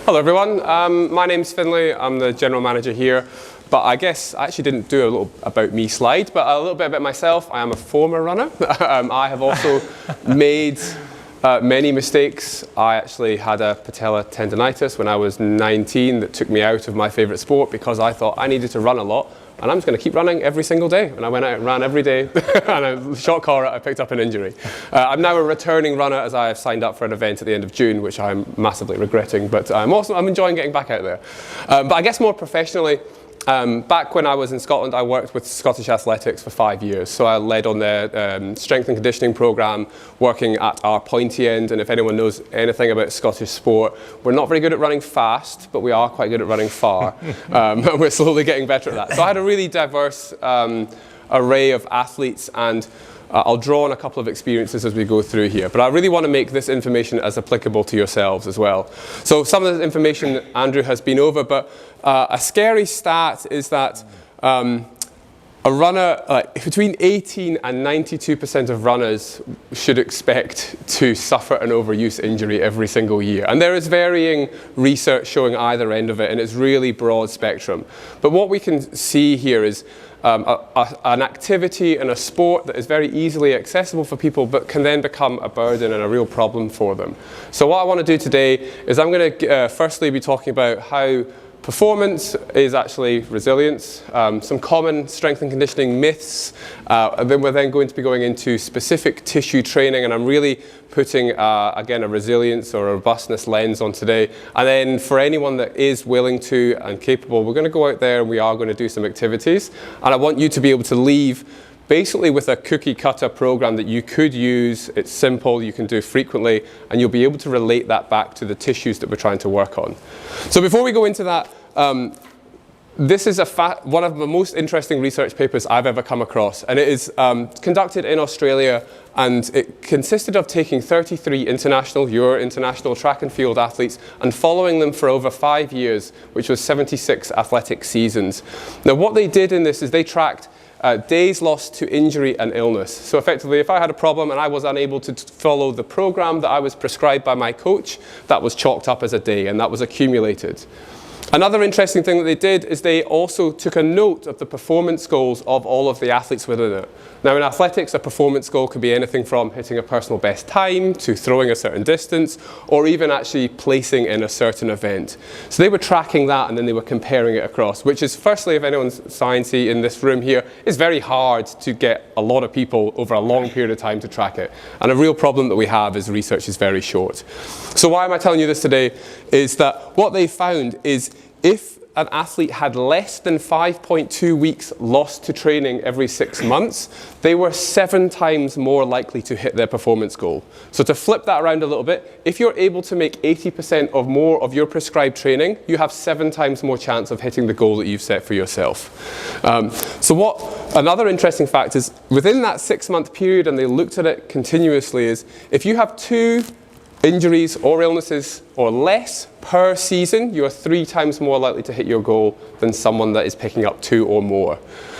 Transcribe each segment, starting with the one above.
Hello everyone, my name's Finlay, I'm the general manager here, but I guess I actually didn't do a little about me slide, but a little bit about myself. I am a former runner. I have also made many mistakes. I actually had a patella tendonitis when I was 19 that took me out of my favourite sport because I thought I needed to run a lot. And I'm just going to keep running every single day. And I went out and ran every day, and I shot collar, I picked up an injury. I'm now a returning runner as I have signed up for an event at the end of June, which I'm massively regretting, but I'm enjoying getting back out there. But I guess more professionally, back when I was in Scotland, I worked with Scottish Athletics for 5 years. So I led on their strength and conditioning programme, working at our pointy end. And if anyone knows anything about Scottish sport, we're not very good at running fast, but we are quite good at running far. And we're slowly getting better at that. So I had a really diverse array of athletes, and I'll draw on a couple of experiences as we go through here, but I really want to make this information as applicable to yourselves as well. So some of the information Andrew has been over, but a scary stat is that a runner, between 18 and 92% of runners should expect to suffer an overuse injury every single year. And there is varying research showing either end of it, and it's really broad spectrum. But what we can see here is an activity and a sport that is very easily accessible for people, but can then become a burden and a real problem for them. So what I want to do today is I'm going to firstly be talking about how performance is actually resilience, some common strength and conditioning myths, and then we're then going to be going into specific tissue training, and I'm really putting, again, a resilience or a robustness lens on today. And then for anyone that is willing to and capable, we're going to go out there and we are going to do some activities. And I want you to be able to leave basically with a cookie cutter program that you could use. It's simple, you can do frequently, and you'll be able to relate that back to the tissues that we're trying to work on. So before we go into that, this is one of the most interesting research papers I've ever come across, and it is conducted in Australia, and it consisted of taking 33 your international track and field athletes and following them for over 5 years, which was 76 athletic seasons. Now what they did in this is they tracked days lost to injury and illness. So effectively, if I had a problem and I was unable to follow the program that I was prescribed by my coach, that was chalked up as a day, and that was accumulated. Another interesting thing that they did is they also took a note of the performance goals of all of the athletes within it. Now in athletics, a performance goal could be anything from hitting a personal best time to throwing a certain distance, or even actually placing in a certain event. So they were tracking that, and then they were comparing it across, which is, firstly, if anyone's sciencey in this room here, it's very hard to get a lot of people over a long period of time to track it. And a real problem that we have is research is very short. So why am I telling you this today is that what they found is if an athlete had less than 5.2 weeks lost to training every 6 months, they were 7 times more likely to hit their performance goal. So to flip that around a little bit, if you're able to make 80% or more of your prescribed training, you have 7 times more chance of hitting the goal that you've set for yourself. Another interesting fact is within that 6-month period, and they looked at it continuously, is if you have 2 injuries or illnesses or less per season, you are 3 times more likely to hit your goal than someone that is picking up 2 or more.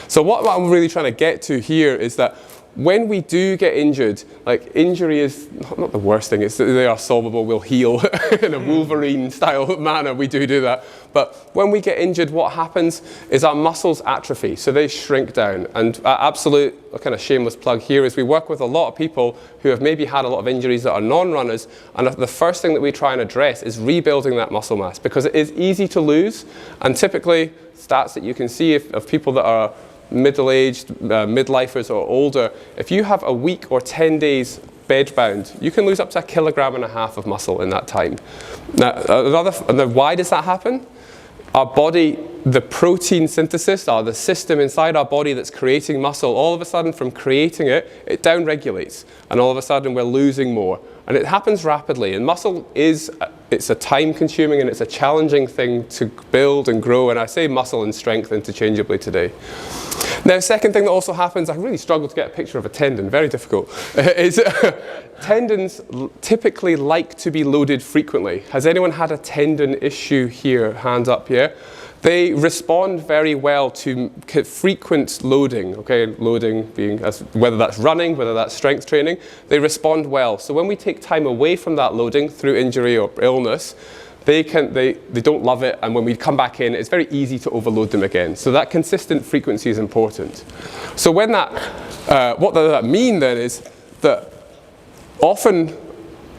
So what I'm really trying to get to here is that when we do get injured, like injury is not the worst thing, it's that they are solvable, we'll heal in a Wolverine style manner, we do that. But when we get injured, what happens is our muscles atrophy, so they shrink down. And absolute kind of shameless plug here is we work with a lot of people who have maybe had a lot of injuries that are non-runners, and the first thing that we try and address is rebuilding that muscle mass, because it is easy to lose, and typically stats that you can see of people that are middle-aged, midlifers or older, if you have a week or 10 days bed-bound, you can lose up to 1.5 kilograms of muscle in that time. Now, why does that happen? Our body, the protein synthesis, or the system inside our body that's creating muscle, all of a sudden from creating it, it down-regulates, and all of a sudden we're losing more. And it happens rapidly, and muscle it's a time-consuming and it's a challenging thing to build and grow, and I say muscle and strength interchangeably today. Now, second thing that also happens, I really struggle to get a picture of a tendon, very difficult, is tendons typically like to be loaded frequently. Has anyone had a tendon issue here? Hand up, yeah? They respond very well to frequent loading, okay? Loading being, whether that's running, whether that's strength training, they respond well. So when we take time away from that loading through injury or illness, they don't love it, and when we come back in, it's very easy to overload them again. So that consistent frequency is important. So when what does that mean then is that often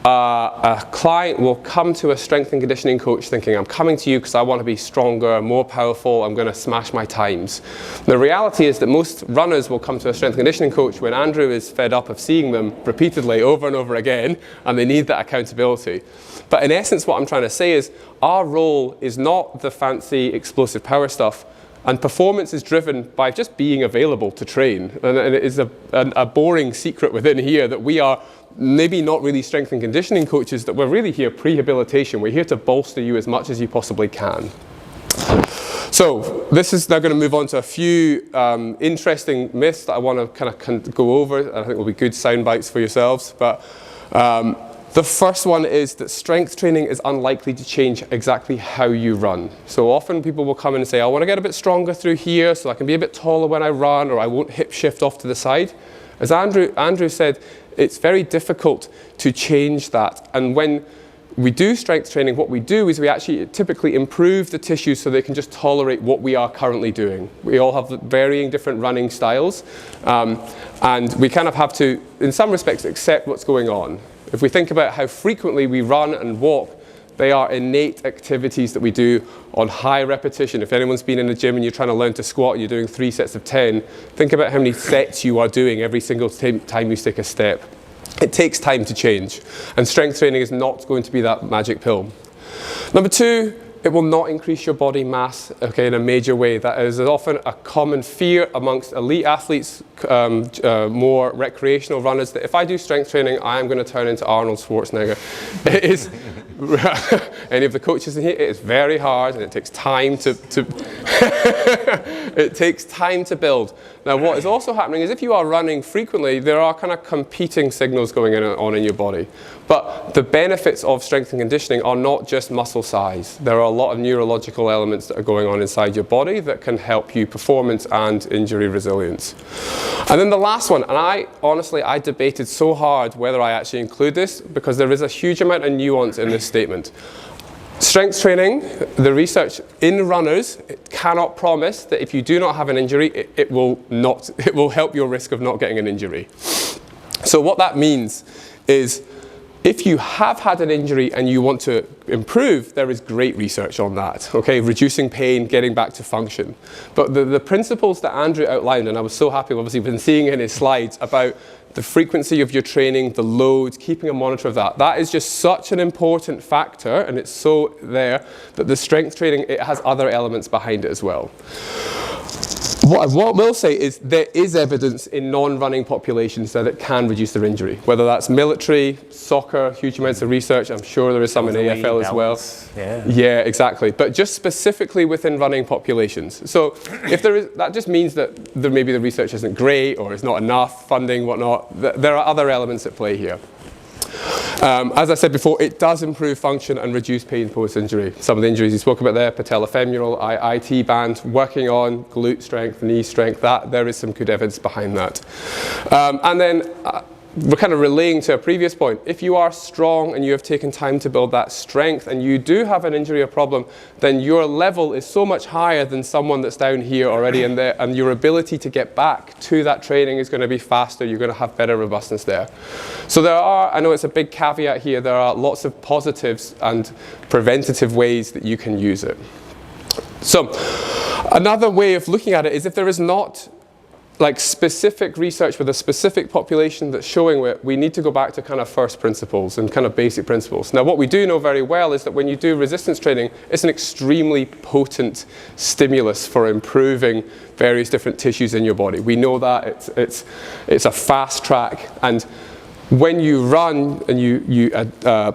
a client will come to a strength and conditioning coach thinking, I'm coming to you because I want to be stronger, more powerful, I'm going to smash my times. The reality is that most runners will come to a strength and conditioning coach when Andrew is fed up of seeing them repeatedly over and over again, and they need that accountability. But in essence, what I'm trying to say is our role is not the fancy explosive power stuff, and performance is driven by just being available to train. And it is a boring secret within here that we are maybe not really strength and conditioning coaches, that we're really here prehabilitation. We're here to bolster you as much as you possibly can. So this is now going to move on to a few interesting myths that I want to kind of go over. I think will be good sound bites for yourselves. But the first one is that strength training is unlikely to change exactly how you run. So often people will come in and say, I want to get a bit stronger through here so I can be a bit taller when I run, or I won't hip shift off to the side. As Andrew said, it's very difficult to change that. And when we do strength training, what we do is we actually typically improve the tissues so they can just tolerate what we are currently doing. We all have varying different running styles, and we kind of have to, in some respects, accept what's going on. If we think about how frequently we run and walk, they are innate activities that we do on high repetition. If anyone's been in the gym and you're trying to learn to squat and you're doing 3 sets of 10, think about how many sets you are doing every single time you take a step. It takes time to change, and strength training is not going to be that magic pill. Number 2, it will not increase your body mass, okay, in a major way. That is often a common fear amongst elite athletes, more recreational runners, that if I do strength training, I am going to turn into Arnold Schwarzenegger. It is, any of the coaches in here, it is very hard, and it takes time to it takes time to build. Now, what is also happening is if you are running frequently, there are kind of competing signals going on in your body. But the benefits of strength and conditioning are not just muscle size. There are a lot of neurological elements that are going on inside your body that can help you performance and injury resilience. And then the last one, and I debated so hard whether I actually include this, because there is a huge amount of nuance in this statement. Strength training, the research in runners, it cannot promise that if you do not have an injury, it will help your risk of not getting an injury. So what that means is, if you have had an injury and you want to improve, there is great research on that, okay? Reducing pain, getting back to function. But the principles that Andrew outlined, and I was so happy, obviously, been seeing in his slides about the frequency of your training, the load, keeping a monitor of that. That is just such an important factor, and it's so there that the strength training, it has other elements behind it as well. What I will say is there is evidence in non-running populations that it can reduce their injury, whether that's military, soccer, huge amounts of research. I'm sure there is some in AFL as well. Yeah, exactly. But just specifically within running populations. So if there is, that just means that maybe the research isn't great or it's not enough funding, whatnot. There are other elements at play here. As I said before, it does improve function and reduce pain post-injury. Some of the injuries you spoke about there, patellofemoral, IT band, working on glute strength, knee strength, there is some good evidence behind that. And then we're kind of relaying to a previous point. If you are strong and you have taken time to build that strength and you do have an injury or problem, then your level is so much higher than someone that's down here already in there, and your ability to get back to that training is going to be faster. You're going to have better robustness there. So there are, I know it's a big caveat here, there are lots of positives and preventative ways that you can use it. So another way of looking at it is if there is not like specific research with a specific population that's showing it, we need to go back to kind of first principles and kind of basic principles. Now, what we do know very well is that when you do resistance training, it's an extremely potent stimulus for improving various different tissues in your body. We know that it's a fast track, and when you run and you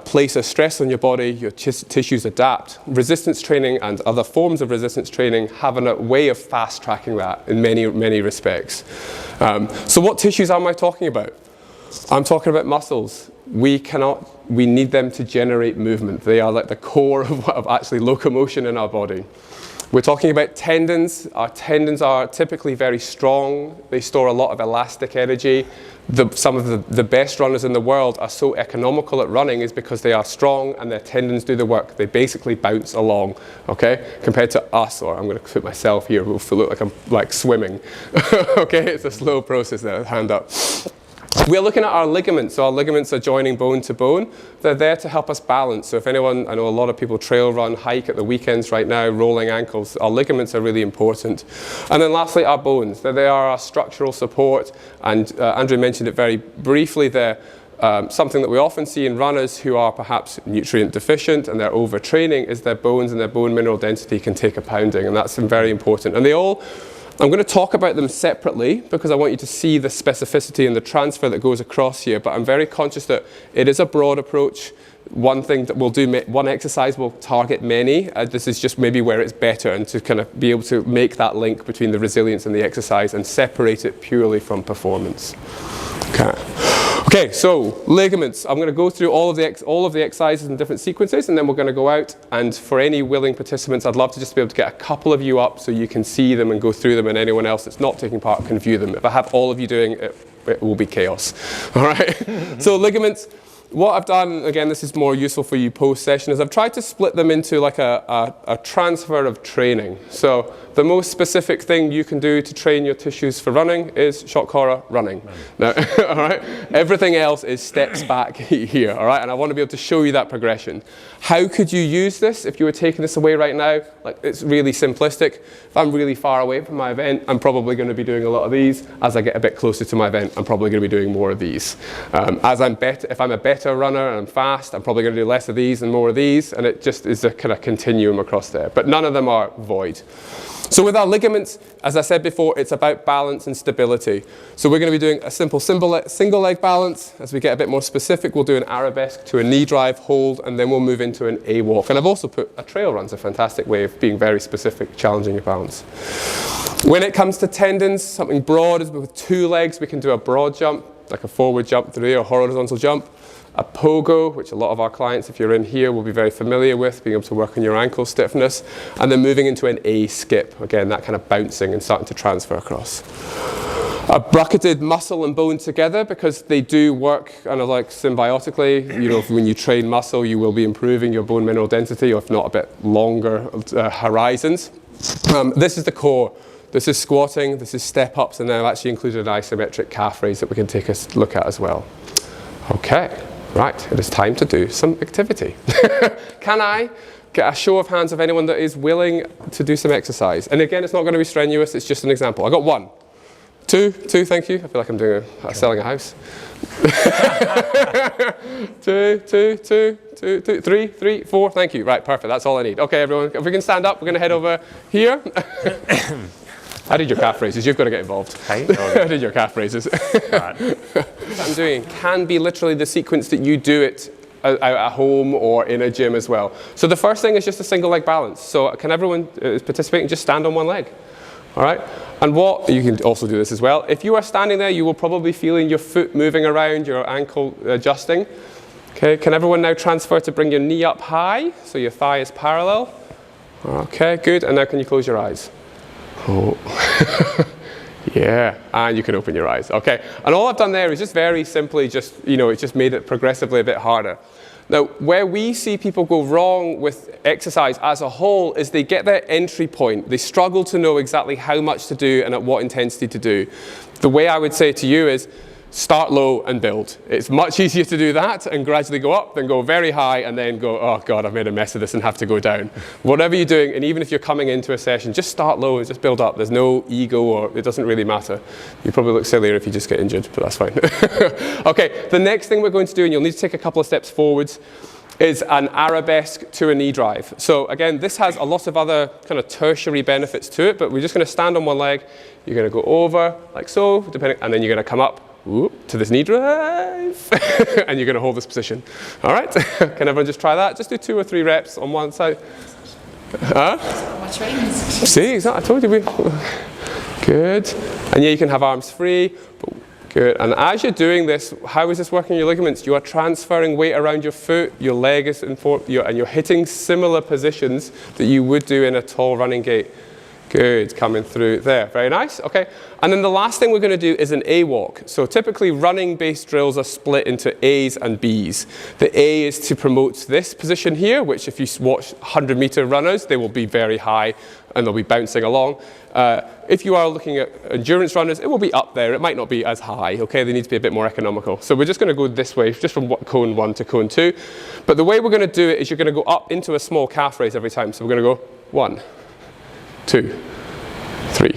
place a stress on your body, your tissues adapt. Resistance training and other forms of resistance training have a way of fast tracking that in many, many respects. So what tissues am I talking about? I'm talking about muscles. We need them to generate movement. They are like the core of actually locomotion in our body. We're talking about tendons. Our tendons are typically very strong. They store a lot of elastic energy. Some of the best runners in the world are so economical at running is because they are strong and their tendons do the work. They basically bounce along, okay? Compared to us, or I'm going to put myself here, who look like I'm like swimming. Okay, it's a slow process there, hand up. We're looking at our ligaments. So our ligaments are joining bone to bone. They're there to help us balance. So if anyone, I know a lot of people trail run, hike at the weekends right now, rolling ankles. Our ligaments are really important. And then lastly, our bones. They are our structural support. And Andrew mentioned it very briefly there. Something that we often see in runners who are perhaps nutrient deficient and they're overtraining is their bones and their bone mineral density can take a pounding. And that's very important. And I'm going to talk about them separately because I want you to see the specificity and the transfer that goes across here, but I'm very conscious that it is a broad approach. One thing that we'll do, one exercise will target many. This is just maybe where it's better, and to kind of be able to make that link between the resilience and the exercise and separate it purely from performance. Okay, so ligaments. I'm going to go through all of the exercises in different sequences, and then we're going to go out. And for any willing participants, I'd love to just be able to get a couple of you up so you can see them and go through them, and anyone else that's not taking part can view them. If I have all of you doing it, it will be chaos. All right. So ligaments. What I've done, again, this is more useful for you post-session, is I've tried to split them into like a transfer of training. So the most specific thing you can do to train your tissues for running is shock collar running. Now, all right? Everything else is steps back here, all right? And I want to be able to show you that progression. How could you use this if you were taking this away right now? Like, it's really simplistic. If I'm really far away from my event, I'm probably going to be doing a lot of these. As I get a bit closer to my event, I'm probably going to be doing more of these. If I'm a better runner and I'm fast, I'm probably going to do less of these and more of these, and it just is a kind of continuum across there. But none of them are void. So with our ligaments, as I said before, it's about balance and stability. So we're going to be doing a simple single leg balance. As we get a bit more specific, we'll do an arabesque to a knee drive hold, and then we'll move into an A walk. And I've also put a trail run's a fantastic way of being very specific, challenging your balance. When it comes to tendons, something broad is with 2 legs. We can do a broad jump, like a forward jump through, or horizontal jump. A pogo, which a lot of our clients, if you're in here, will be very familiar with, being able to work on your ankle stiffness, and then moving into an A skip, again, that kind of bouncing and starting to transfer across. A bucketed muscle and bone together, because they do work kind of like symbiotically. You know, when you train muscle, you will be improving your bone mineral density, or if not, a bit longer horizons. This is the core. This is squatting, this is step ups, and then I've actually included an isometric calf raise that we can take a look at as well. Okay. Right, it is time to do some activity. Can I get a show of hands of anyone that is willing to do some exercise? And again, it's not going to be strenuous, it's just an example. I got 1. 2, thank you. I feel like I'm doing selling a house. 2, 3, 4, thank you. Right, perfect, that's all I need. Okay, everyone, if we can stand up, we're going to head over here. I did your calf raises, you've got to get involved. Hey, I did your calf raises. Right. What I'm doing can be literally the sequence that you do it at home or in a gym as well. So the first thing is just a single leg balance. So can everyone participating just stand on one leg? All right? And you can also do this as well. If you are standing there, you will probably be feeling your foot moving around, your ankle adjusting. Okay, can everyone now transfer to bring your knee up high so your thigh is parallel? Okay, good. And now can you close your eyes? Oh. Yeah, and you can open your eyes. Okay, and all I've done there is just very simply it's just made it progressively a bit harder. Now, where we see people go wrong with exercise as a whole is they get their entry point. They struggle to know exactly how much to do and at what intensity to do. The way I would say to you is, start low and build. It's much easier to do that and gradually go up than go very high and then go, oh God, I've made a mess of this and have to go down. Whatever you're doing, and even if you're coming into a session, just start low and just build up. There's no ego, or it doesn't really matter. You probably look sillier if you just get injured, but that's fine. Okay, the next thing we're going to do, and you'll need to take a couple of steps forwards, is an arabesque to a knee drive. So again, this has a lot of other kind of tertiary benefits to it, but we're just going to stand on one leg. You're going to go over like so, and then you're going to come up to this knee drive, and you're going to hold this position. All right? Can everyone just try that? Just do 2 or 3 reps on one side. See, exactly. I told you. Good. And yeah, you can have arms free. Good, and as you're doing this, how is this working your ligaments? You are transferring weight around your foot, your leg is and you're hitting similar positions that you would do in a tall running gait. Good, coming through there, very nice, okay. And then the last thing we're going to do is an A walk. So typically running-based drills are split into A's and B's. The A is to promote this position here, which if you watch 100-meter runners, they will be very high and they'll be bouncing along. If you are looking at endurance runners, it will be up there. It might not be as high, okay? They need to be a bit more economical. So we're just going to go this way, just from cone 1 to cone 2. But the way we're going to do it is you're going to go up into a small calf raise every time. So we're going to go 1, 2, 3,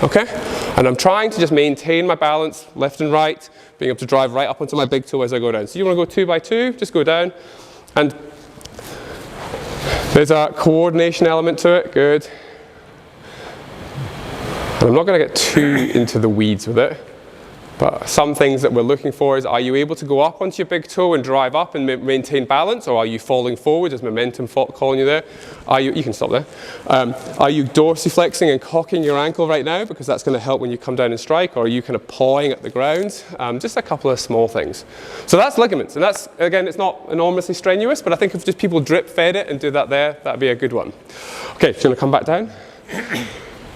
okay? And I'm trying to just maintain my balance, left and right, being able to drive right up onto my big toe as I go down. So you want to go 2 by 2, just go down. And there's a coordination element to it, good. And I'm not going to get too into the weeds with it, but some things that we're looking for is, are you able to go up onto your big toe and drive up and maintain balance, or are you falling forward? Is momentum calling you there? You can stop there. Are you dorsiflexing and cocking your ankle right now, because that's going to help when you come down and strike, or are you kind of pawing at the ground? Just a couple of small things. So that's ligaments, and that's, again, it's not enormously strenuous, but I think if just people drip fed it and do that there, that'd be a good one. Okay, so you want to come back down?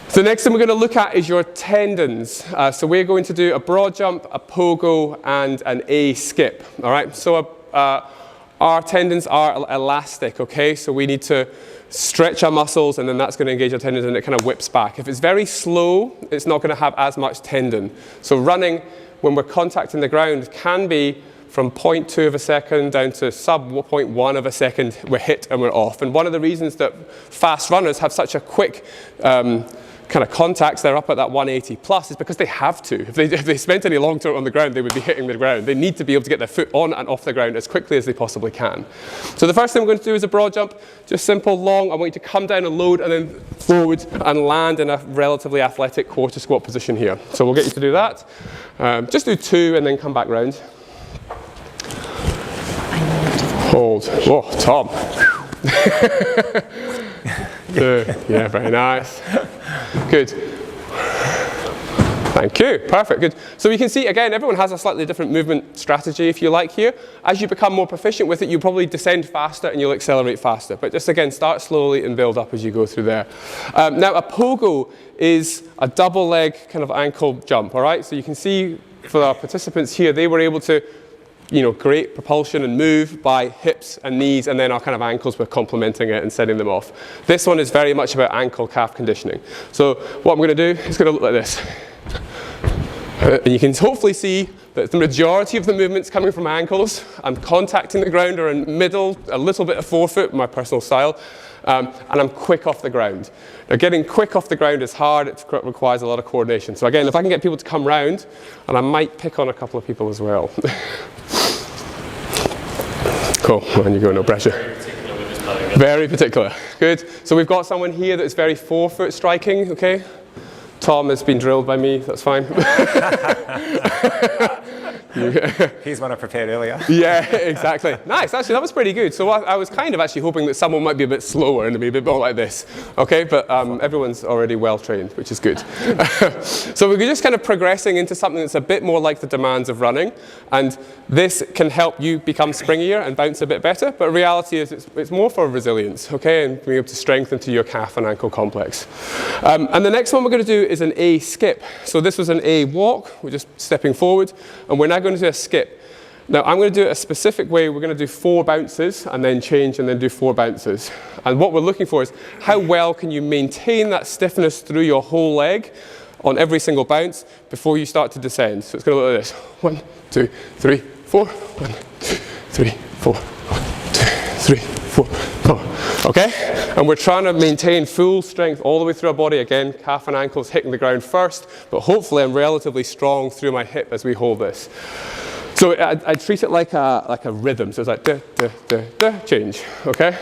So the next thing we're going to look at is your tendons. So we're going to do a broad jump, a pogo, and an A skip. All right. So our tendons are elastic. Okay. So we need to stretch our muscles, and then that's going to engage our tendons, and it kind of whips back. If it's very slow, it's not going to have as much tendon. So running, when we're contacting the ground, can be from 0.2 of a second down to sub 0.1 of a second, we're hit and we're off. And one of the reasons that fast runners have such a quick kind of contacts, they're up at that 180 plus, is because they have to. If they spent any long term on the ground, they would be hitting the ground. They need to be able to get their foot on and off the ground as quickly as they possibly can. So the first thing we're going to do is a broad jump, just simple, long. I want you to come down and load and then forward and land in a relatively athletic quarter squat position here. So we'll get you to do that. Just do 2 and then come back round. Hold. Whoa, Tom. Yeah, very nice. Good. Thank you. Perfect. Good. So you can see, again, everyone has a slightly different movement strategy, if you like, here. As you become more proficient with it, you probably descend faster and you'll accelerate faster. But just, again, start slowly and build up as you go through there. Now, a pogo is a double leg kind of ankle jump, all right? So you can see for our participants here, they were able to, great propulsion and move by hips and knees, and then our kind of ankles were complementing it and setting them off. This one is very much about ankle calf conditioning. So what I'm going to do is going to look like this. And you can hopefully see that the majority of the movement's coming from ankles. I'm contacting the ground or in middle, a little bit of forefoot, my personal style, and I'm quick off the ground. Now, getting quick off the ground is hard. It requires a lot of coordination. So again, if I can get people to come round, and I might pick on a couple of people as well. Cool, on you go, no pressure. Very particular, good. So we've got someone here that's very forefoot striking, okay? Tom has been drilled by me, that's fine. He's one I prepared earlier. Yeah, exactly. Nice, actually, that was pretty good. So I was kind of actually hoping that someone might be a bit slower and be a bit more like this. Okay, but everyone's already well trained, which is good. So we're just kind of progressing into something that's a bit more like the demands of running. And this can help you become springier and bounce a bit better. But reality is it's more for resilience, okay, and being able to strengthen to your calf and ankle complex. And the next one we're going to do is an A skip. So this was an A walk. We're just stepping forward, and we're now going to do a skip. Now I'm going to do it a specific way. We're going to do 4 bounces and then change and then do 4 bounces. And what we're looking for is how well can you maintain that stiffness through your whole leg on every single bounce before you start to descend. So it's going to look like this. 1, 2, 3, 4. 1, 2, 3, 4. 1, 2, 3, 4. 4. Okay? And we're trying to maintain full strength all the way through our body. Again, calf and ankles hitting the ground first, but hopefully I'm relatively strong through my hip as we hold this. So I treat it like a rhythm. So it's like, change, okay?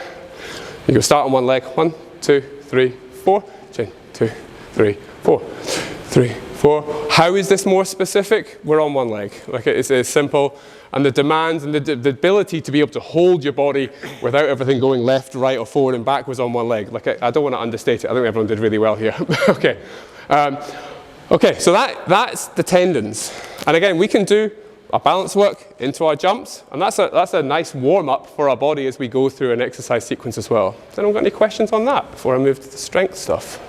You go start on one leg. 1, 2, 3, 4. Change. 2, 3, 4. 3, 4. How is this more specific? We're on one leg. Like it's simple. And the demands and the ability to be able to hold your body without everything going left, right, or forward and backwards on one leg. Like I don't want to understate it. I think everyone did really well here. Okay. Okay, so that's the tendons. And again, we can do our balance work into our jumps, and that's a nice warm-up for our body as we go through an exercise sequence as well. Has anyone got any questions on that before I move to the strength stuff?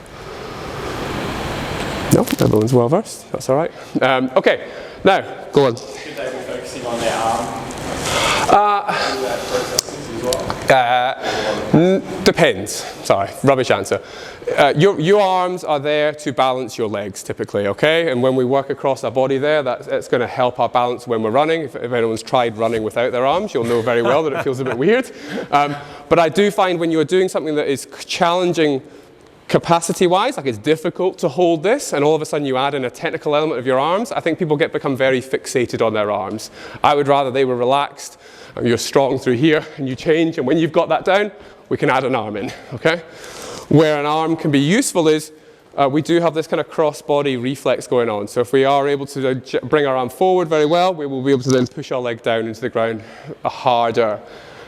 No, everyone's well versed. That's all right. Okay, now go on. Should they be focusing on their arm? Depends. Sorry, rubbish answer. Your arms are there to balance your legs typically, okay? And when we work across our body there, it's going to help our balance when we're running. If anyone's tried running without their arms, you'll know very well that it feels a bit weird. But I do find when you're doing something that is challenging capacity-wise, like it's difficult to hold this, and all of a sudden you add in a technical element of your arms, I think people become very fixated on their arms. I would rather they were relaxed, and you're strong through here, and you change, and when you've got that down, we can add an arm in, okay? Where an arm can be useful is, we do have this kind of cross-body reflex going on. So if we are able to bring our arm forward very well, we will be able to then push our leg down into the ground harder.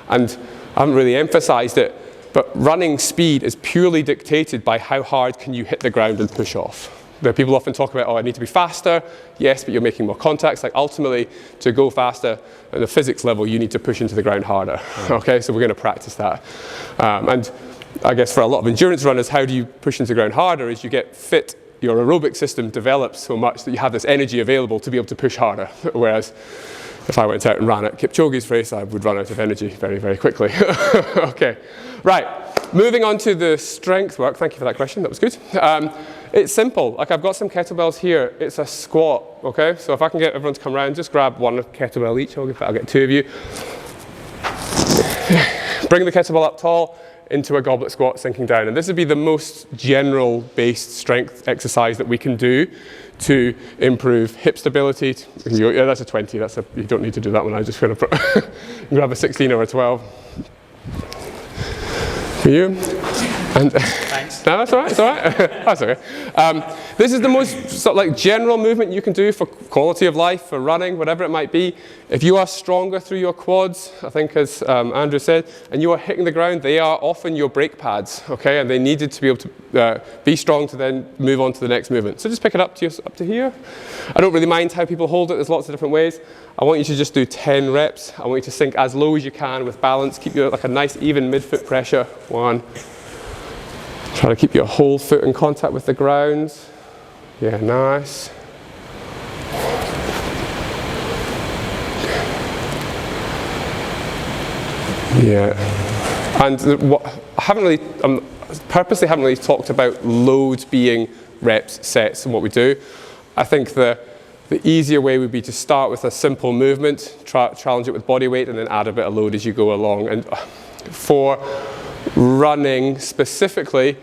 And I haven't really emphasized it, but running speed is purely dictated by how hard can you hit the ground and push off. People often talk about, oh, I need to be faster. Yes, but you're making more contacts. Like ultimately, to go faster at the physics level, you need to push into the ground harder. Okay, so we're going to practice that. And I guess for a lot of endurance runners, how do you push into the ground harder is you get fit. Your aerobic system develops so much that you have this energy available to be able to push harder. Whereas if I went out and ran at Kipchoge's race, I would run out of energy very, very quickly. Okay, right. Moving on to the strength work. Thank you for that question. That was good. It's simple. Like I've got some kettlebells here. It's a squat. Okay, so if I can get everyone to come around, just grab one kettlebell each. I'll get two of you. Bring the kettlebell up tall into a goblet squat, sinking down. And this would be the most general-based strength exercise that we can do to improve hip stability. Yeah, that's a 20. You don't need to do that one. I just kind of grab a 16 or a 12. For you. And thanks. No, that's all right. It's all right. That's okay. This is the most sort of like general movement you can do for quality of life, for running, whatever it might be. If you are stronger through your quads, I think as Andrew said, and you are hitting the ground, they are often your brake pads, okay? And they needed to be able to be strong to then move on to the next movement. So just pick it up to here. I don't really mind how people hold it. There's lots of different ways. I want you to just do 10 reps. I want you to sink as low as you can with balance. Keep you like a nice even midfoot pressure. 1. Try to keep your whole foot in contact with the ground. Yeah, nice. Yeah. And I purposely haven't really talked about loads being reps, sets, and what we do. I think the easier way would be to start with a simple movement, challenge it with body weight, and then add a bit of load as you go along. And for running specifically,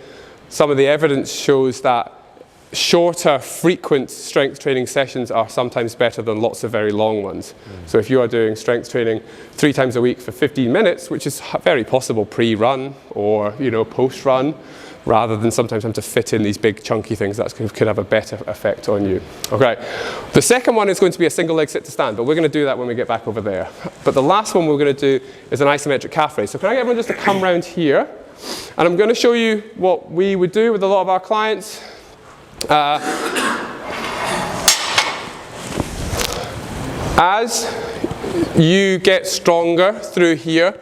some of the evidence shows that shorter, frequent strength training sessions are sometimes better than lots of very long ones. So if you are doing strength training 3 times a week for 15 minutes, which is very possible pre-run or post-run, rather than sometimes having to fit in these big chunky things, that could have a better effect on you. Okay, the second one is going to be a single leg sit to stand, but we're going to do that when we get back over there. But the last one we're going to do is an isometric calf raise. So can I get everyone just to come round here? And I'm going to show you what we would do with a lot of our clients. As you get stronger through here,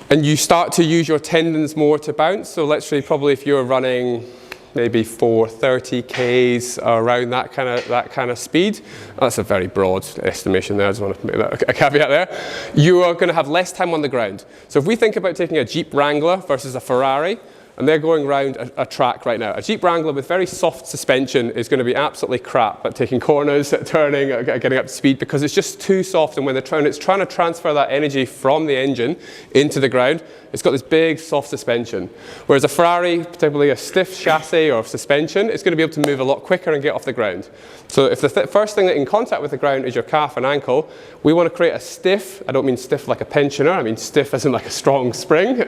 and you start to use your tendons more to bounce, so let's say probably if you're running maybe 430 Ks around that kind of speed, that's a very broad estimation there, I just want to make that a caveat there, you are going to have less time on the ground. So if we think about taking a Jeep Wrangler versus a Ferrari, and they're going around a track right now. A Jeep Wrangler with very soft suspension is going to be absolutely crap at taking corners, at turning, at getting up to speed, because it's just too soft, and when it's trying to transfer that energy from the engine into the ground, it's got this big soft suspension. Whereas a Ferrari, particularly a stiff chassis or suspension, it's going to be able to move a lot quicker and get off the ground. So if the first thing that in contact with the ground is your calf and ankle, we want to create a stiff, I don't mean stiff like a pensioner, I mean stiff as in like a strong spring,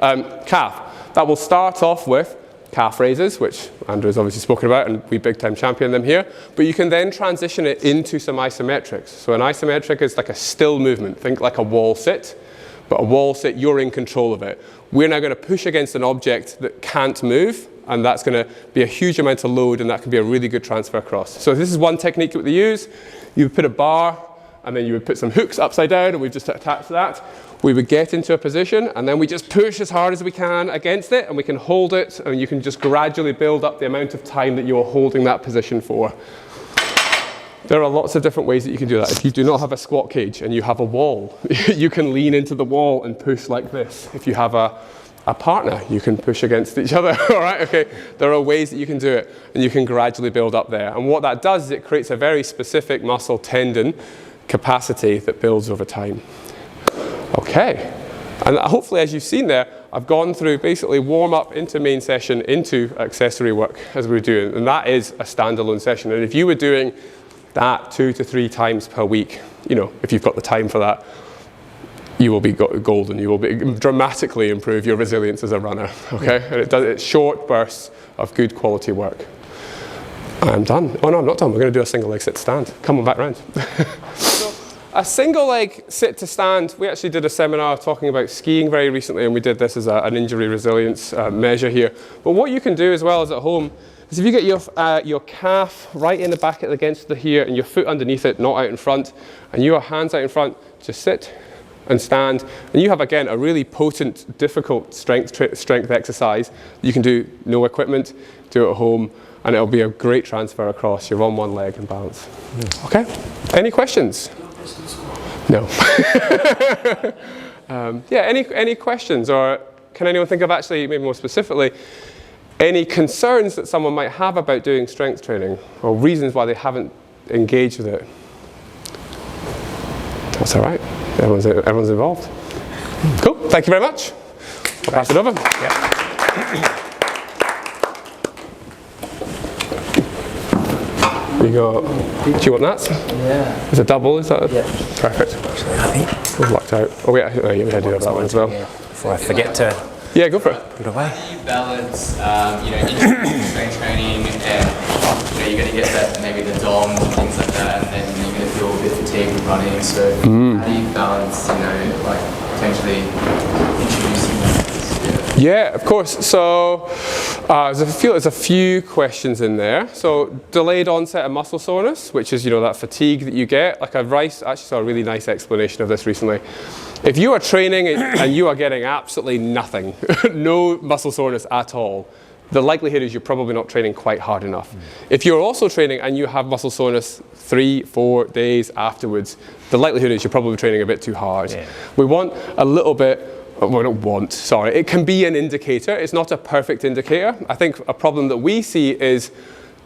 calf. That will start off with calf raises, which Andrew has obviously spoken about, and we big time champion them here. But you can then transition it into some isometrics. So an isometric is like a still movement. Think like a wall sit, but a wall sit, you're in control of it. We're now going to push against an object that can't move, and that's going to be a huge amount of load, and that can be a really good transfer across. So this is one technique that we use. You would put a bar, and then you would put some hooks upside down, and we've just attached that. We would get into a position, and then we just push as hard as we can against it, and we can hold it, and you can just gradually build up the amount of time that you're holding that position for. There are lots of different ways that you can do that. If you do not have a squat cage and you have a wall, you can lean into the wall and push like this. If you have a partner, you can push against each other. All right, okay. There are ways that you can do it, and you can gradually build up there. And what that does is it creates a very specific muscle tendon capacity that builds over time. Okay. And hopefully, as you've seen there, I've gone through basically warm up into main session into accessory work as we're doing. And that is a standalone session. And if you were doing that 2 to 3 times per week, you know, if you've got the time for that, you will be golden. You will dramatically improve your resilience as a runner, okay? And it's short bursts of good quality work. I'm done. Oh no, I'm not done. We're going to do a single leg sit to stand. Come on back round. So, a single leg sit to stand, we actually did a seminar talking about skiing very recently, and we did this as an injury resilience measure here. But what you can do as well as at home is if you get your calf right in the back against the here and your foot underneath it, not out in front, and your hands out in front, just sit and stand, and you have again a really potent, difficult strength exercise. You can do no equipment, do it at home, and it'll be a great transfer across. You're on one leg and balance. Okay? Any questions? No. Yeah. Any questions, or can anyone think of actually maybe more specifically any concerns that someone might have about doing strength training, or reasons why they haven't engaged with it? That's all right. Everyone's involved. Cool. Thank you very much. I'll pass it over. Yeah. You got. Do you want that? Yeah. It's a double, is that? Yeah. Perfect. We've lucked out. Oh, wait, we had to do that one as well. Before I forget to Yeah, go for it. put it away. How do you balance, strength training and you're going to get that maybe the DOMs and things like that, and then you're going to feel a bit fatigued with running. So how do you balance, like potentially introducing that? Yeah, of course. So there's a few questions in there. So delayed onset of muscle soreness, which is that fatigue that you get. Like I actually saw a really nice explanation of this recently. If you are training and you are getting absolutely nothing, no muscle soreness at all, the likelihood is you're probably not training quite hard enough. If you're also training and you have muscle soreness 3-4 days afterwards, the likelihood is you're probably training a bit too hard. Yeah. We want a little bit. Well, don't want, sorry. It can be an indicator. It's not a perfect indicator. I think a problem that we see is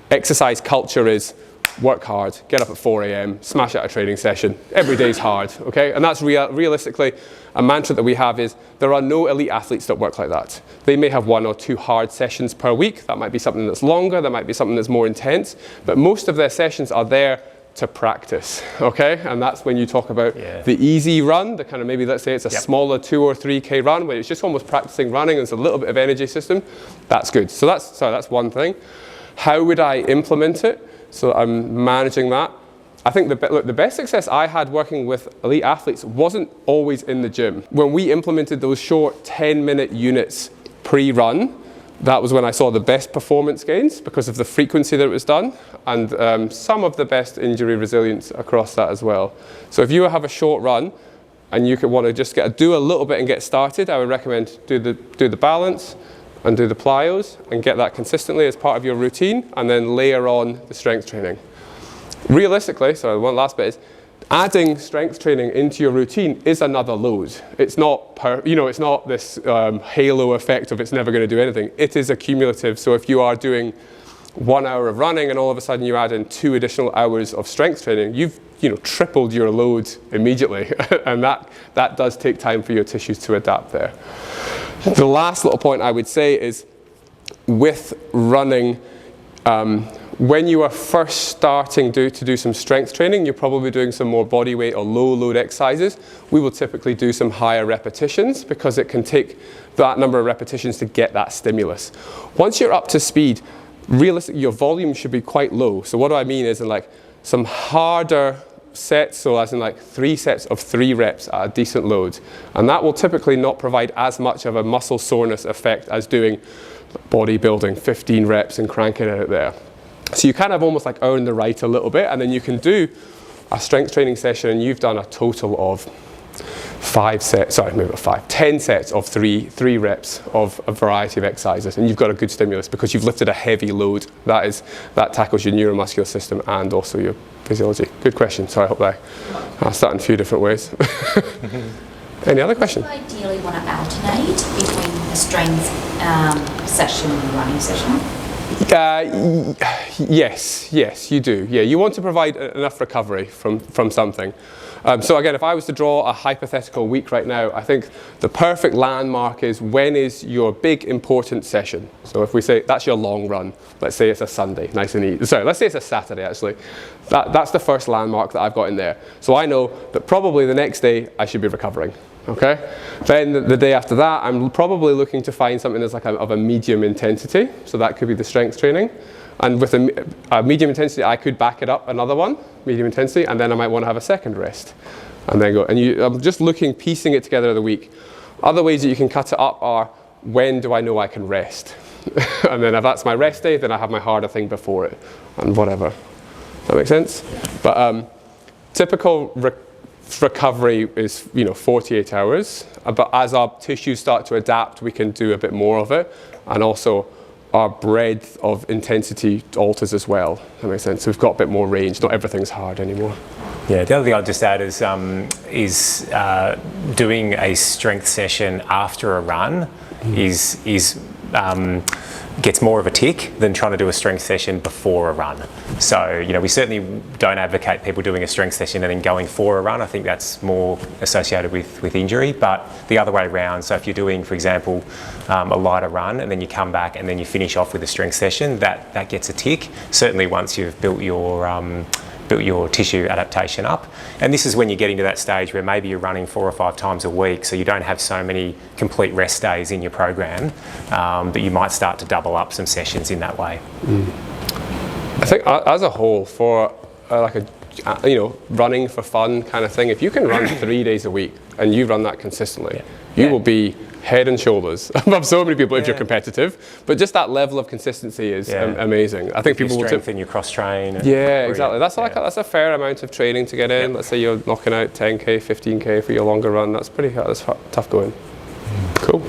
exercise culture is work hard, get up at 4 a.m, smash out a training session. Every day's hard, okay? And that's realistically a mantra that we have is there are no elite athletes that work like that. They may have 1 or 2 hard sessions per week. That might be something that's longer. That might be something that's more intense. But most of their sessions are there to practice, okay? And that's when you talk about the easy run, the kind of maybe let's say it's a smaller 2 or 3K run where it's just almost practicing running, there's a little bit of energy system. That's good. So that's one thing. How would I implement it? So I'm managing that. I think the best success I had working with elite athletes wasn't always in the gym. When we implemented those short 10-minute units pre-run, that was when I saw the best performance gains because of the frequency that it was done, and some of the best injury resilience across that as well. So if you have a short run and you could want to just do a little bit and get started, I would recommend do the balance and do the plyos and get that consistently as part of your routine, and then layer on the strength training. Realistically, so one last bit is, adding strength training into your routine is another load. It's not it's not this halo effect of it's never going to do anything. It is accumulative. So if you are doing 1 hour of running and all of a sudden you add in 2 additional hours of strength training, you've tripled your load immediately, and that does take time for your tissues to adapt there. The last little point I would say is with running. When you are first starting to do some strength training, you're probably doing some more body weight or low load exercises. We will typically do some higher repetitions because it can take that number of repetitions to get that stimulus. Once you're up to speed, realistically, your volume should be quite low. So what do I mean is like some harder sets, so as in like 3 sets of 3 reps at a decent load. And that will typically not provide as much of a muscle soreness effect as doing bodybuilding 15 reps and cranking it out there. So you kind of almost like earn the right a little bit, and then you can do a strength training session and you've done a total of 10 sets of 3 reps of a variety of exercises, and you've got a good stimulus because you've lifted a heavy load. That tackles your neuromuscular system and also your physiology. Good question. Sorry, I hope I asked that in a few different ways. Any other question? Do you ideally want to alternate between a strength session and a running session? Yes, you do. Yeah, you want to provide enough recovery from something. So again, if I was to draw a hypothetical week right now, I think the perfect landmark is when is your big important session. So if we say that's your long run, let's say it's a Sunday, nice and easy. Sorry, let's say it's a Saturday actually. That's the first landmark that I've got in there. So I know that probably the next day I should be recovering. Okay. Then the day after that, I'm probably looking to find something that's like of a medium intensity. So that could be the strength training. And with a medium intensity, I could back it up another one, medium intensity, and then I might want to have a second rest. And then go. And I'm just piecing it together of the week. Other ways that you can cut it up are, when do I know I can rest? And then if that's my rest day, then I have my harder thing before it, and whatever. That makes sense? But typical recovery is 48 hours. But as our tissues start to adapt, we can do a bit more of it. And also, our breadth of intensity alters as well. That makes sense. So we've got a bit more range. Not everything's hard anymore. Yeah, the other thing I'd just add is doing a strength session after a run gets more of a tick than trying to do a strength session before a run. So, we certainly don't advocate people doing a strength session and then going for a run. I think that's more associated with injury, but the other way around. So if you're doing, for example, a lighter run and then you come back and then you finish off with a strength session, that gets a tick. Certainly once you've built your tissue adaptation up. And this is when you get into that stage where maybe you're running 4 or 5 times a week, so you don't have so many complete rest days in your program, but you might start to double up some sessions in that way. I think as a whole, for running for fun kind of thing, if you can run 3 days a week and you run that consistently, you will be head and shoulders above so many people if you're competitive. But just that level of consistency is amazing. I think people will strengthen your cross train. Exactly. That's that's a fair amount of training to get in. Let's say you're knocking out 10k, 15k for your longer run. That's tough going. Cool.